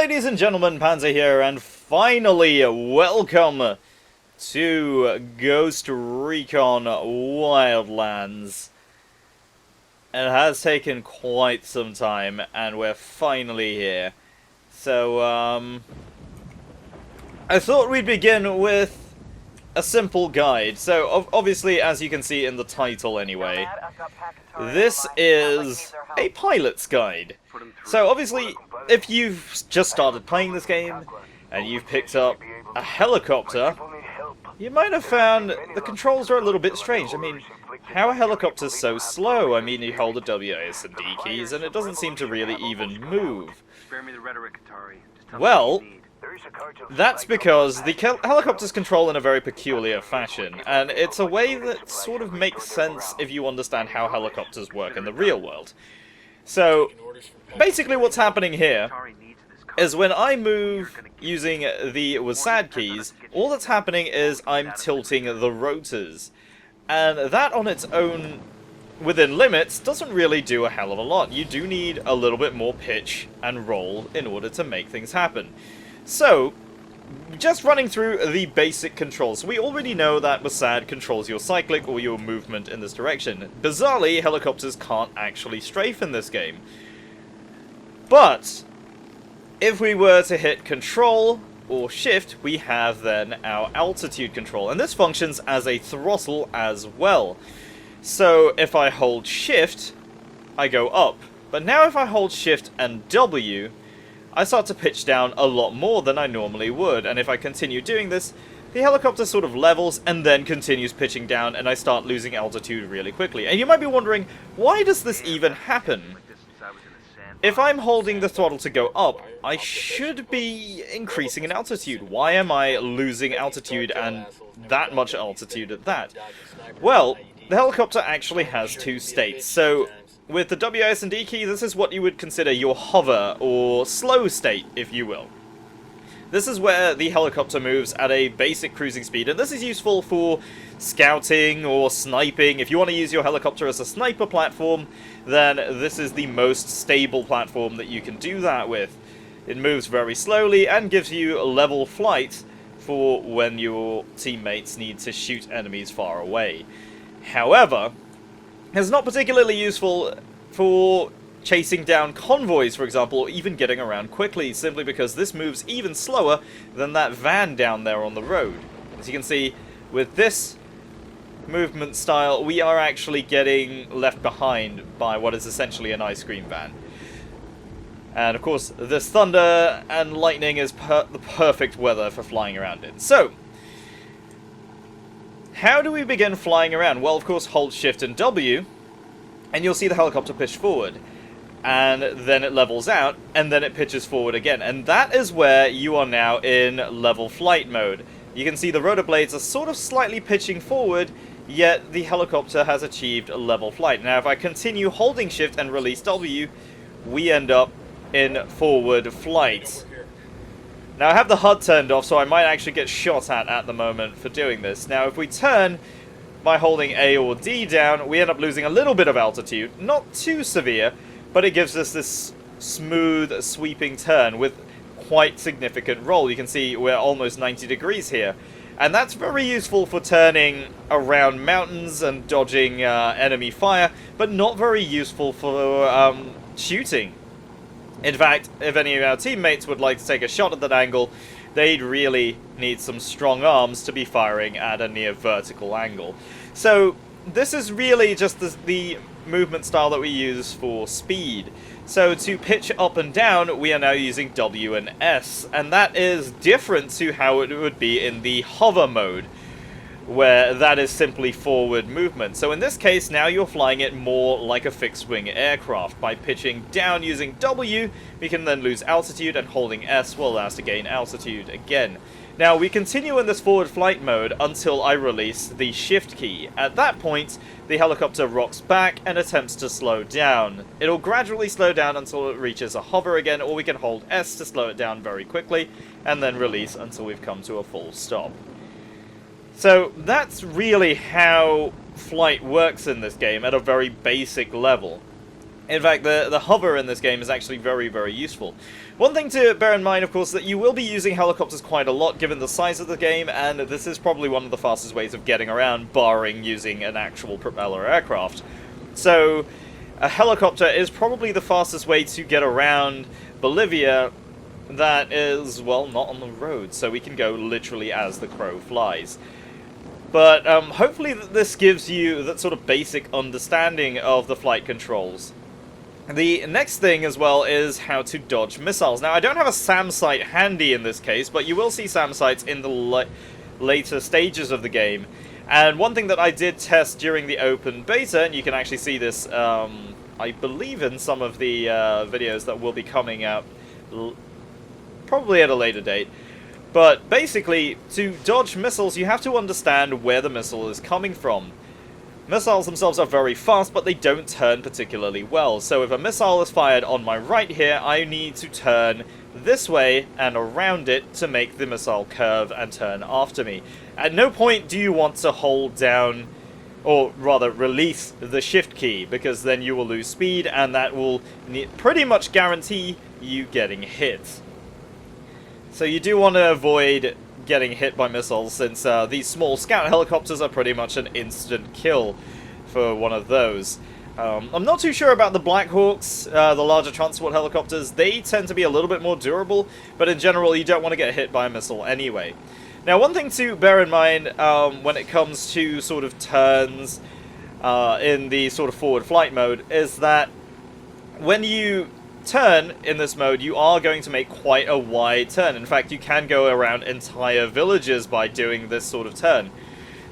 ladies and gentlemen, Panzer here, and finally, welcome to Ghost Recon Wildlands. It has taken quite some time, and we're finally here. So, I thought we'd begin with a simple guide. So, obviously, as you can see in the title anyway, this is a pilot's guide. So, obviously, if you've just started playing this game, and you've picked up a helicopter, you might have found the controls are a little bit strange. I mean, how are helicopters so slow? I mean, you hold the WAS and D keys, and it doesn't seem to really even move. Well, that's because the helicopters control in a very peculiar fashion, and it's a way that sort of makes sense if you understand how helicopters work in the real world. So, basically what's happening here is when I move using the WASD keys, all that's happening is I'm tilting the rotors. And that on its own, within limits, doesn't really do a hell of a lot. You do need a little bit more pitch and roll in order to make things happen. So, just running through the basic controls. We already know that WASD controls your cyclic or your movement in this direction. Bizarrely, helicopters can't actually strafe in this game. But, if we were to hit Control or Shift, we have then our altitude control. And this functions as a throttle as well. So, if I hold Shift, I go up. But now if I hold Shift and W, I start to pitch down a lot more than I normally would, and if I continue doing this, the helicopter sort of levels and then continues pitching down, and I start losing altitude really quickly. And you might be wondering, why does this even happen? If I'm holding the throttle to go up, I should be increasing in altitude. Why am I losing altitude and that much altitude at that? Well, the helicopter actually has two states, so with the WAS and D key, this is what you would consider your hover, or slow state, if you will. This is where the helicopter moves at a basic cruising speed, and this is useful for scouting or sniping. If you want to use your helicopter as a sniper platform, then this is the most stable platform that you can do that with. It moves very slowly and gives you level flight for when your teammates need to shoot enemies far away. However, it's not particularly useful for chasing down convoys, for example, or even getting around quickly, simply because this moves even slower than that van down there on the road. As you can see, with this movement style, we are actually getting left behind by what is essentially an ice cream van. And of course, this thunder and lightning is the perfect weather for flying around in. So, how do we begin flying around? Well, of course, hold Shift and W, and you'll see the helicopter pitch forward. And then it levels out, and then it pitches forward again. And that is where you are now in level flight mode. You can see the rotor blades are sort of slightly pitching forward, yet the helicopter has achieved a level flight. Now, if I continue holding Shift and release W, we end up in forward flight. Now, I have the HUD turned off, so I might actually get shot at the moment for doing this. Now, if we turn by holding A or D down, we end up losing a little bit of altitude. Not too severe, but it gives us this smooth, sweeping turn with quite significant roll. You can see we're almost 90 degrees here. And that's very useful for turning around mountains and dodging enemy fire, but not very useful for shooting. In fact, if any of our teammates would like to take a shot at that angle, they'd really need some strong arms to be firing at a near vertical angle. So, this is really just the movement style that we use for speed. So, to pitch up and down, we are now using W and S, and that is different to how it would be in the hover mode, where that is simply forward movement. So in this case, now you're flying it more like a fixed-wing aircraft. By pitching down using W, we can then lose altitude, and holding S will allow us to gain altitude again. Now, we continue in this forward flight mode until I release the Shift key. At that point, the helicopter rocks back and attempts to slow down. It'll gradually slow down until it reaches a hover again, or we can hold S to slow it down very quickly, and then release until we've come to a full stop. So that's really how flight works in this game at a very basic level. In fact, the hover in this game is actually very, very useful. One thing to bear in mind, of course, that you will be using helicopters quite a lot given the size of the game, and this is probably one of the fastest ways of getting around, barring using an actual propeller aircraft. So, a helicopter is probably the fastest way to get around Bolivia that is, well, not on the road, so we can go literally as the crow flies. But hopefully this gives you that sort of basic understanding of the flight controls. The next thing as well is how to dodge missiles. Now, I don't have a SAM sight handy in this case, but you will see SAM sights in the later stages of the game. And one thing that I did test during the open beta, and you can actually see this, I believe, in some of the videos that will be coming out probably at a later date. But basically, to dodge missiles, you have to understand where the missile is coming from. Missiles themselves are very fast, but they don't turn particularly well. So if a missile is fired on my right here, I need to turn this way and around it to make the missile curve and turn after me. At no point do you want to hold down, or rather release the shift key, because then you will lose speed, and that will pretty much guarantee you getting hit. So you do want to avoid getting hit by missiles, since these small scout helicopters are pretty much an instant kill for one of those. I'm not too sure about the Black Hawks, the larger transport helicopters. They tend to be a little bit more durable, but in general you don't want to get hit by a missile anyway. Now, one thing to bear in mind when it comes to sort of turns in the sort of forward flight mode is that when you turn in this mode, you are going to make quite a wide turn. In fact, you can go around entire villages by doing this sort of turn.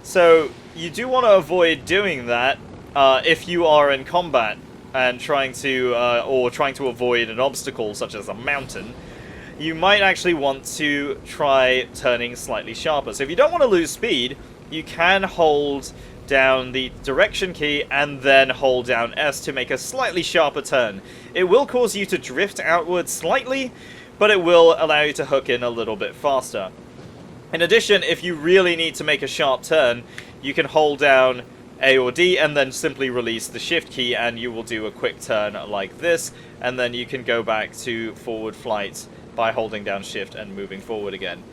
So you do want to avoid doing that if you are in combat and trying to avoid an obstacle such as a mountain. You might actually want to try turning slightly sharper. So if you don't want to lose speed, you can hold down the direction key and then hold down S to make a slightly sharper turn. It will cause you to drift outwards slightly, but it will allow you to hook in a little bit faster. In addition, if you really need to make a sharp turn, you can hold down A or D and then simply release the shift key, and you will do a quick turn like this, and then you can go back to forward flight by holding down shift and moving forward again.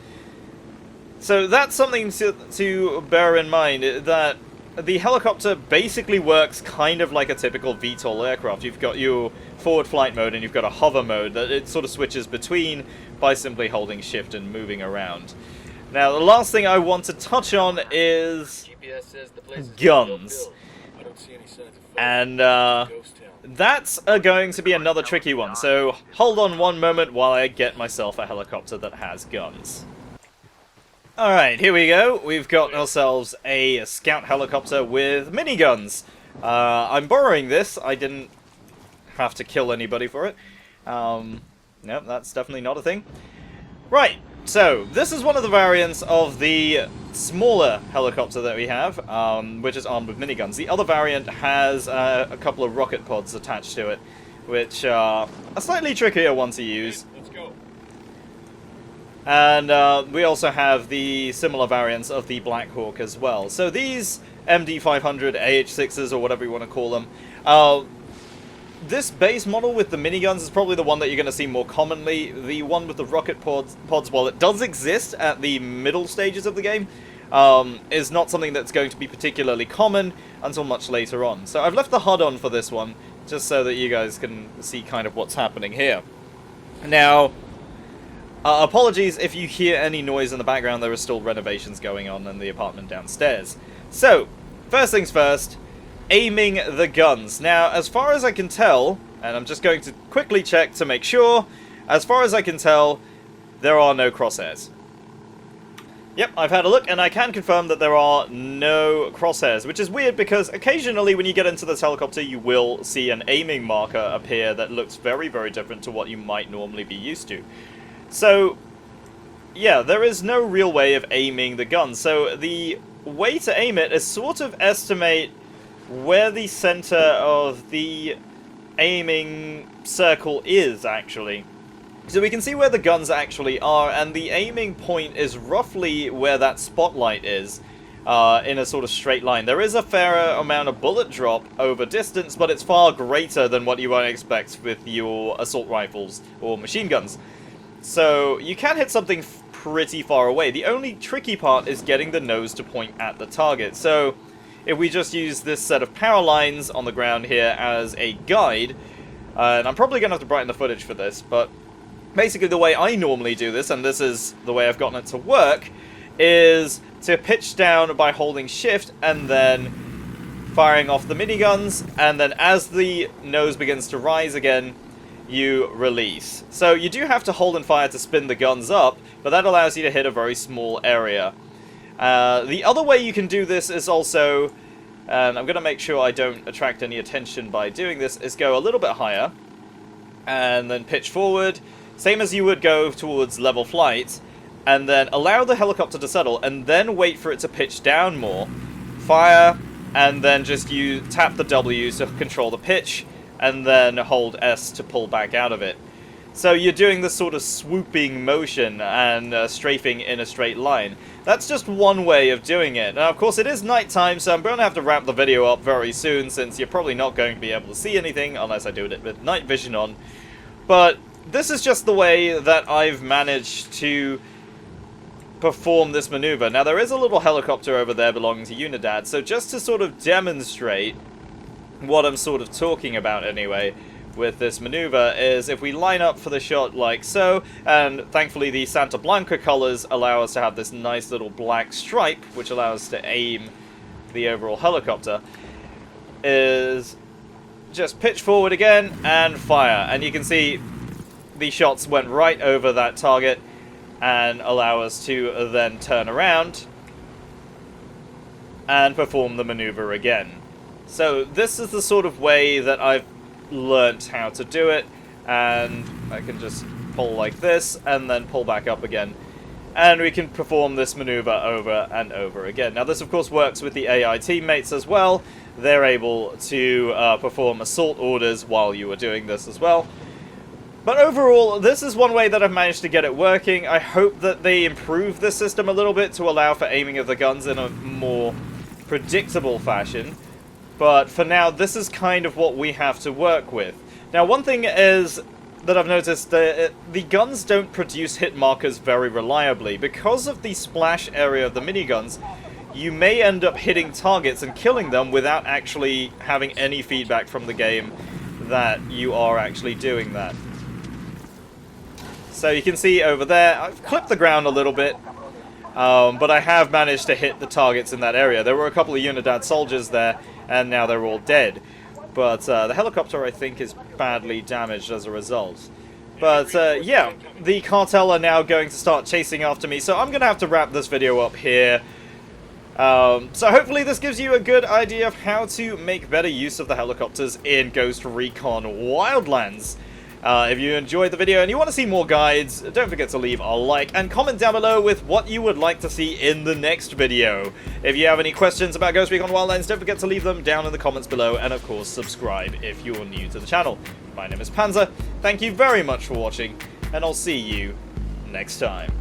So that's something to bear in mind, that the helicopter basically works kind of like a typical VTOL aircraft. You've got your forward flight mode and you've got a hover mode that it sort of switches between by simply holding shift and moving around. Now, the last thing I want to touch on is guns. And that's going to be another tricky one, so hold on one moment while I get myself a helicopter that has guns. Alright, here we go. We've got ourselves a scout helicopter with miniguns. I'm borrowing this. I didn't have to kill anybody for it. No, that's definitely not a thing. Right, so this is one of the variants of the smaller helicopter that we have, which is armed with miniguns. The other variant has a couple of rocket pods attached to it, which are a slightly trickier one to use. And we also have the similar variants of the Black Hawk as well. So these MD500 AH6s, or whatever you want to call them, this base model with the miniguns is probably the one that you're going to see more commonly. The one with the rocket pods, while it does exist at the middle stages of the game, is not something that's going to be particularly common until much later on. So I've left the HUD on for this one, just so that you guys can see kind of what's happening here. Now, apologies if you hear any noise in the background. There are still renovations going on in the apartment downstairs. So, first things first, aiming the guns. Now, as far as I can tell, and I'm just going to quickly check to make sure, as far as I can tell, there are no crosshairs. Yep, I've had a look, and I can confirm that there are no crosshairs, which is weird because occasionally when you get into this helicopter, you will see an aiming marker appear that looks very, very different to what you might normally be used to. So, yeah, there is no real way of aiming the gun. So the way to aim it is sort of estimate where the center of the aiming circle is, actually. So we can see where the guns actually are, and the aiming point is roughly where that spotlight is. in a sort of straight line. There is a fair amount of bullet drop over distance, but it's far greater than what you might expect with your assault rifles or machine guns. So you can hit something pretty far away. The only tricky part is getting the nose to point at the target. So if we just use this set of power lines on the ground here as a guide, and I'm probably going to have to brighten the footage for this, but basically the way I normally do this, and this is the way I've gotten it to work, is to pitch down by holding shift and then firing off the miniguns, and then as the nose begins to rise again, you release. So you do have to hold and fire to spin the guns up, but that allows you to hit a very small area. The other way you can do this is also, and I'm going to make sure I don't attract any attention by doing this, is go a little bit higher, and then pitch forward, same as you would go towards level flight, and then allow the helicopter to settle, and then wait for it to pitch down more, fire, and then just tap the W to control the pitch, and then hold S to pull back out of it. So you're doing this sort of swooping motion and strafing in a straight line. That's just one way of doing it. Now, of course, it is nighttime, so I'm going to have to wrap the video up very soon, since you're probably not going to be able to see anything unless I do it with night vision on. But this is just the way that I've managed to perform this maneuver. Now, there is a little helicopter over there belonging to Unidad, so just to sort of demonstrate what I'm sort of talking about anyway with this maneuver is if we line up for the shot like so, and thankfully the Santa Blanca colors allow us to have this nice little black stripe which allows us to aim the overall helicopter, is just pitch forward again and fire, and you can see the shots went right over that target and allow us to then turn around and perform the maneuver again. So this is the sort of way that I've learnt how to do it, and I can just pull like this and then pull back up again, and we can perform this maneuver over and over again. Now this of course works with the AI teammates as well. They're able to perform assault orders while you are doing this as well. But overall, this is one way that I've managed to get it working. I hope that they improve this system a little bit to allow for aiming of the guns in a more predictable fashion. But for now, this is kind of what we have to work with. Now, one thing is that I've noticed that the guns don't produce hit markers very reliably. Because of the splash area of the miniguns, you may end up hitting targets and killing them without actually having any feedback from the game that you are actually doing that. So you can see over there, I've clipped the ground a little bit, but I have managed to hit the targets in that area. There were a couple of Unidad soldiers there, and now they're all dead. But the helicopter, I think, is badly damaged as a result. But yeah, the cartel are now going to start chasing after me, so I'm going to have to wrap this video up here. So hopefully this gives you a good idea of how to make better use of the helicopters in Ghost Recon Wildlands. If you enjoyed the video and you want to see more guides, don't forget to leave a like and comment down below with what you would like to see in the next video. If you have any questions about Ghost Recon Wildlands, don't forget to leave them down in the comments below, and of course subscribe if you're new to the channel. My name is Panzer, thank you very much for watching, and I'll see you next time.